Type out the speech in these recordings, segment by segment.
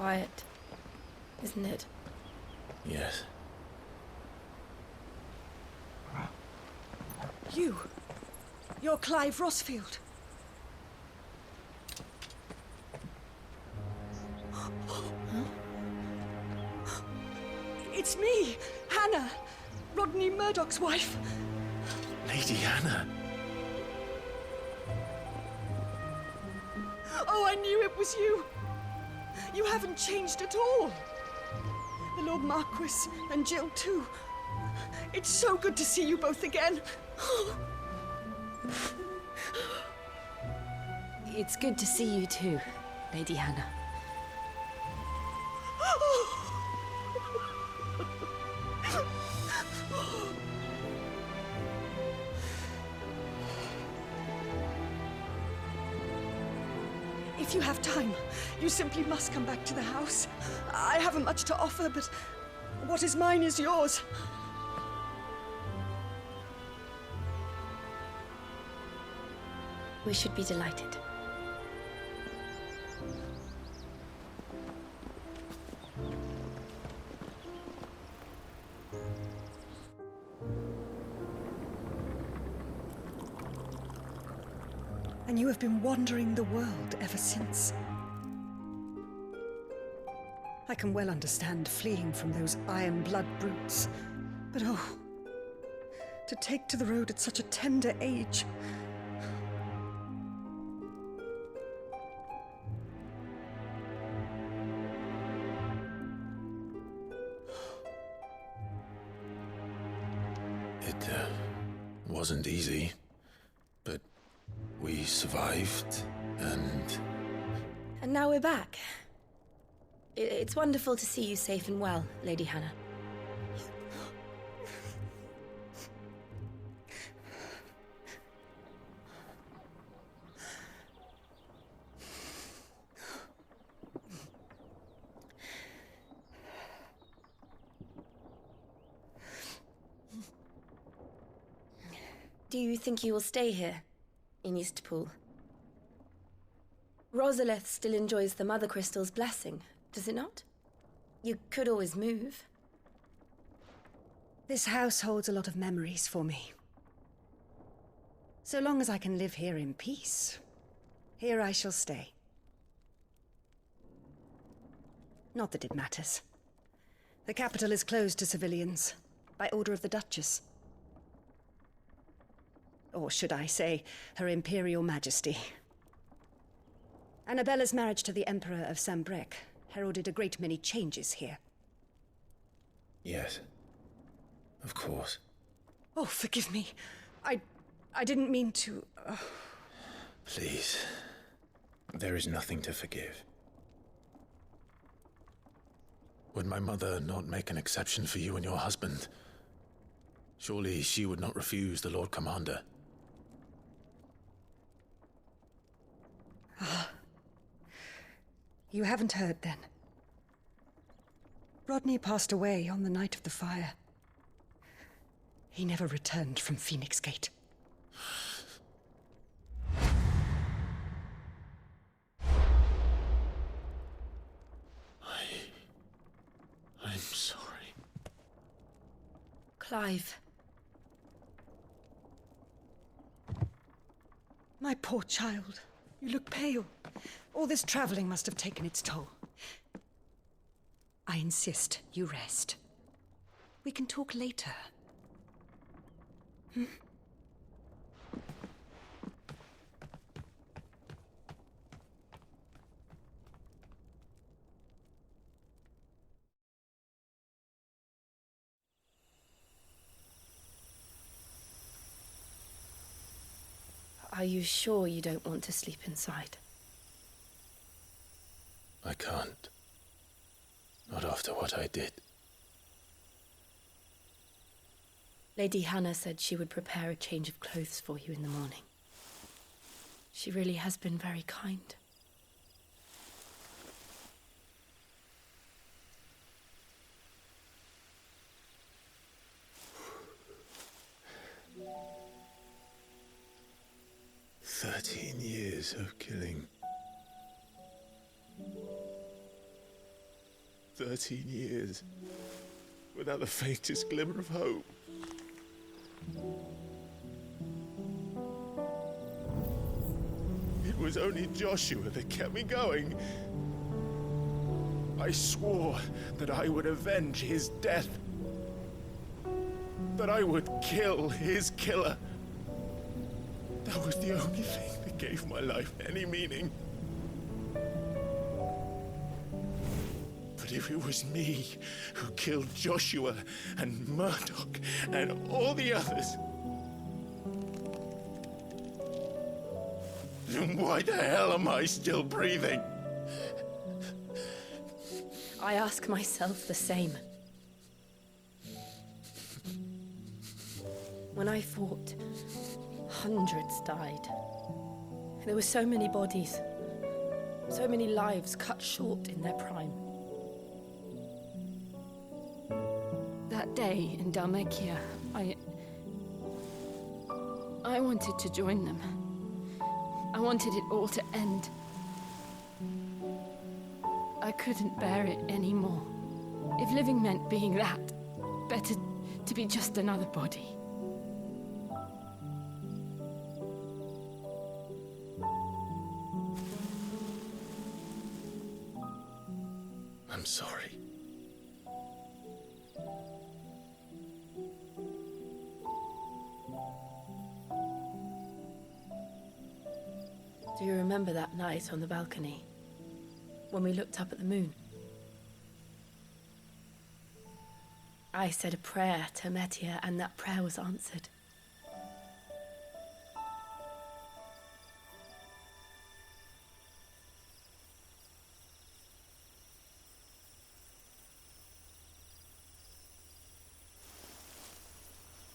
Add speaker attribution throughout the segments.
Speaker 1: quiet, isn't it?
Speaker 2: Yes.
Speaker 3: You're Clive Rossfield. It's me, Hannah, Rodney Murdoch's wife.
Speaker 2: Lady Hannah.
Speaker 3: Oh, I knew it was you. You haven't changed at all. The Lord Marquis and Jill too. It's so good to see you both again.
Speaker 1: It's good to see you too, Lady Hannah.
Speaker 3: If you have time, you simply must come back to the house. I haven't much to offer, but what is mine is yours.
Speaker 1: We should be delighted.
Speaker 3: And you have been wandering the world ever since. I can well understand fleeing from those iron blood brutes. But oh, to take to the road at such a tender age.
Speaker 2: It wasn't easy, but we survived, and
Speaker 1: And now we're back. It's wonderful to see you safe and well, Lady Hannah. Do you think you will stay here, in Eastpool? Rosalith still enjoys the Mother Crystal's blessing, does it not? You could always move.
Speaker 3: This house holds a lot of memories for me. So long as I can live here in peace, here I shall stay. Not that it matters. The capital is closed to civilians, by order of the Duchess. Or should I say, Her Imperial Majesty. Annabella's marriage to the Emperor of Sambrec heralded a great many changes here.
Speaker 2: yes, of course.
Speaker 3: Oh, forgive me. I didn't mean to...
Speaker 2: Please, there is nothing to forgive. Would my mother not make an exception for you and your husband? Surely she would not refuse the Lord Commander.
Speaker 3: You haven't heard, then. Rodney passed away on the night of the fire. He never returned from Phoenix Gate.
Speaker 2: I'm sorry.
Speaker 1: Clive.
Speaker 3: My poor child. You look pale. All this traveling must have taken its toll. I insist you rest. We can talk later.
Speaker 1: Are you sure you don't want to sleep inside?
Speaker 2: I can't. Not after what I did.
Speaker 1: Lady Hannah said she would prepare a change of clothes for you in the morning. She really has been very kind.
Speaker 2: "13 years of killing. 13 years, without the faintest glimmer of hope. It was only Joshua that kept me going. I swore that I would avenge his death. That I would kill his killer. That was the only thing that gave my life any meaning. But if it was me who killed Joshua and Murdoch and all the others, then why the hell am I still breathing?
Speaker 1: I ask myself the same. When I fought, hundreds died. There were so many bodies, so many lives cut short in their prime. That day in Dalmekia, I wanted to join them. I wanted it all to end. I couldn't bear it anymore. If living meant being that, better to be just another body.
Speaker 2: I'm sorry.
Speaker 1: Do you remember that night on the balcony, when we looked up at the moon? I said a prayer to Metia, and that prayer was answered.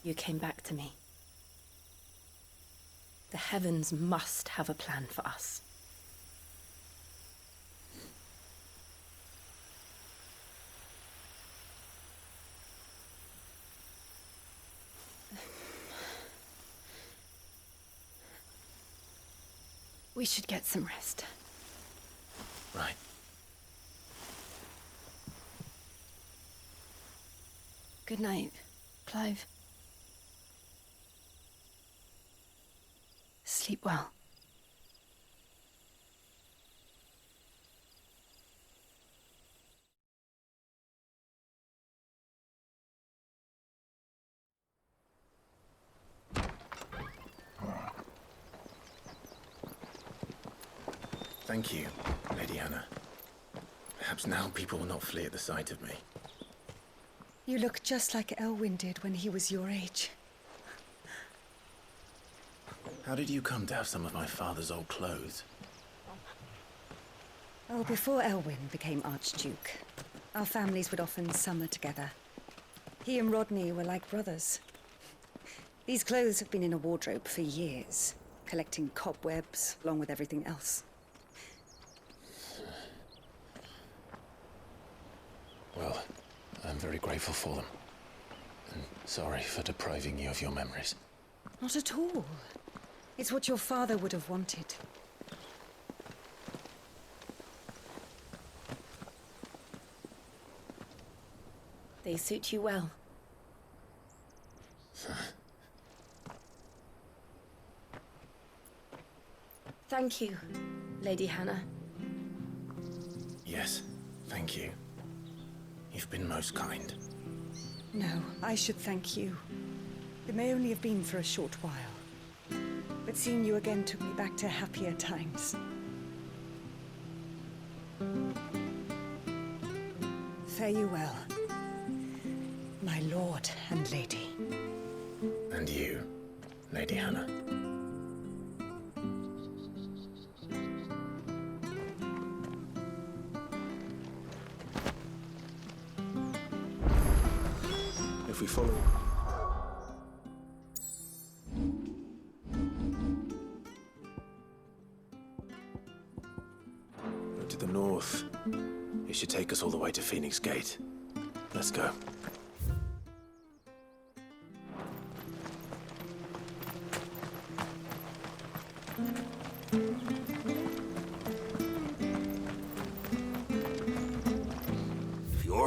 Speaker 1: You came back to me. The heavens must have a plan for us. We should get some rest.
Speaker 2: Right.
Speaker 1: Good night, Clive. Sleep well.
Speaker 2: Thank you, Lady Hannah. Perhaps now people will not flee at the sight of me.
Speaker 3: You look just like Elwyn did when he was your age.
Speaker 2: How did you come to have some of my father's old clothes?
Speaker 3: Oh, before Elwyn became Archduke, our families would often summer together. He and Rodney were like brothers. These clothes have been in a wardrobe for years, collecting cobwebs along with everything else.
Speaker 2: Well, I'm very grateful for them. And sorry for depriving you of your memories.
Speaker 3: Not at all. It's what your father would have wanted.
Speaker 1: They suit you well. Thank you, Lady Hannah.
Speaker 2: Yes, thank you. You've been most kind.
Speaker 3: No, I should thank you. It may only have been for a short while. But seeing you again took me back to happier times. Fare you well, my lord and lady.
Speaker 2: And you, Lady Hannah. If we follow... to the north, it should take us all the way to Phoenix Gate. Let's go.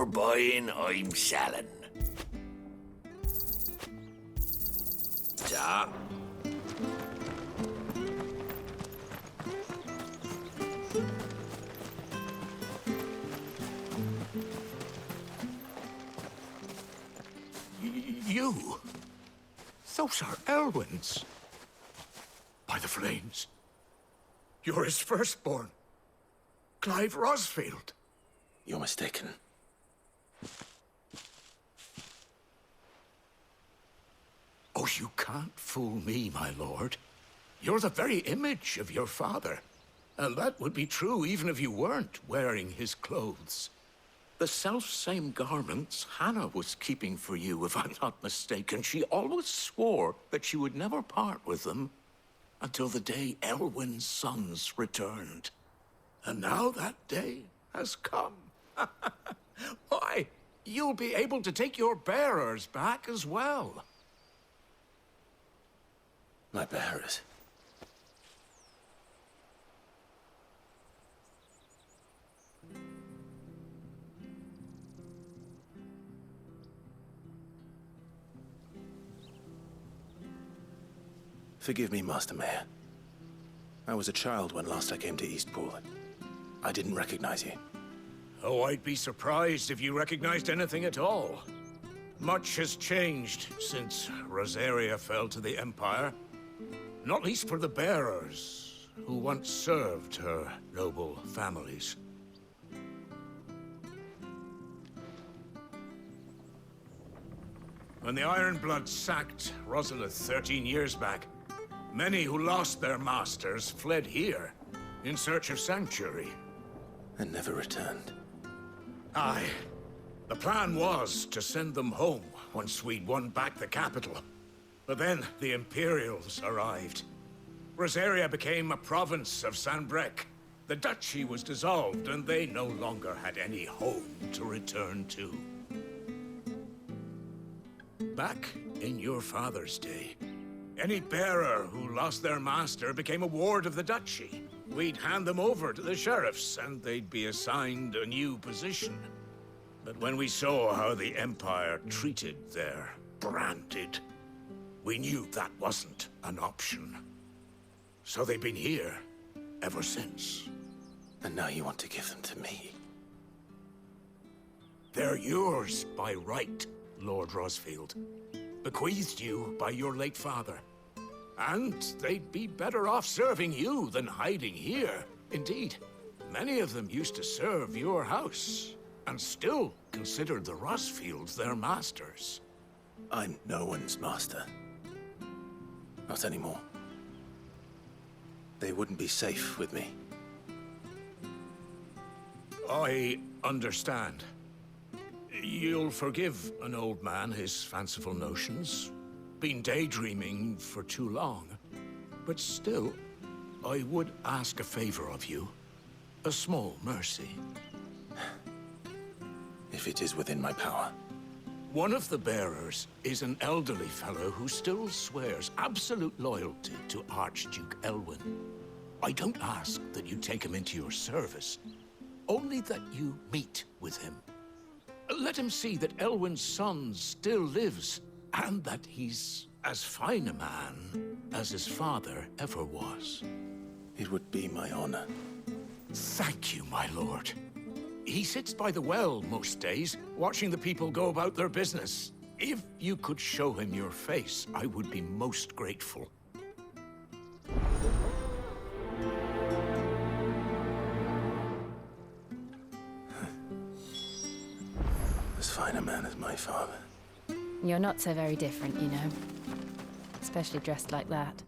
Speaker 4: You're buying, I'm selling. Ta. You? Those are Elwyn's. By the flames. You're his firstborn. Clive Rosfield.
Speaker 2: You're mistaken.
Speaker 4: Oh, you can't fool me, my lord. You're the very image of your father. And that would be true even if you weren't wearing his clothes. The self-same garments Hannah was keeping for you, if I'm not mistaken. She always swore that she would never part with them until the day Elwyn's sons returned. And now that day has come. Why, you'll be able to take your bearers back as well.
Speaker 2: My bearers. Forgive me, Master Mayor. I was a child when last I came to Eastpool. I didn't recognize you.
Speaker 4: Oh, I'd be surprised if you recognized anything at all. Much has changed since Rosaria fell to the Empire. Not least for the bearers, who once served her noble families. When the Ironbloods sacked Rosalith 13 years back, many who lost their masters fled here, in search of sanctuary.
Speaker 2: And never returned.
Speaker 4: Aye. The plan was to send them home once we'd won back the capital. But then the Imperials arrived. Rosaria became a province of Sanbreque. The duchy was dissolved, and they no longer had any home to return to. Back in your father's day, any bearer who lost their master became a ward of the duchy. We'd hand them over to the sheriffs, and they'd be assigned a new position. But when we saw how the Empire treated their branded, we knew that wasn't an option. So they've been here ever since.
Speaker 2: And now you want to give them to me?
Speaker 4: They're yours by right, Lord Rosfield. Bequeathed you by your late father. And they'd be better off serving you than hiding here. Indeed, many of them used to serve your house, and still considered the Rosfields their masters.
Speaker 2: I'm no one's master. Not anymore. They wouldn't be safe with me.
Speaker 4: I understand. You'll forgive an old man his fanciful notions. Been daydreaming for too long. But still, I would ask a favor of you. A small mercy.
Speaker 2: If it is within my power.
Speaker 4: One of the bearers is an elderly fellow who still swears absolute loyalty to Archduke Elwyn. I don't ask that you take him into your service, only that you meet with him. Let him see that Elwyn's son still lives, and that he's as fine a man as his father ever was.
Speaker 2: It would be my honor.
Speaker 4: Thank you, my lord. He sits by the well most days, watching the people go about their business. If you could show him your face, I would be most grateful.
Speaker 2: As fine a man as my father.
Speaker 1: You're not so very different, you know. Especially dressed like that.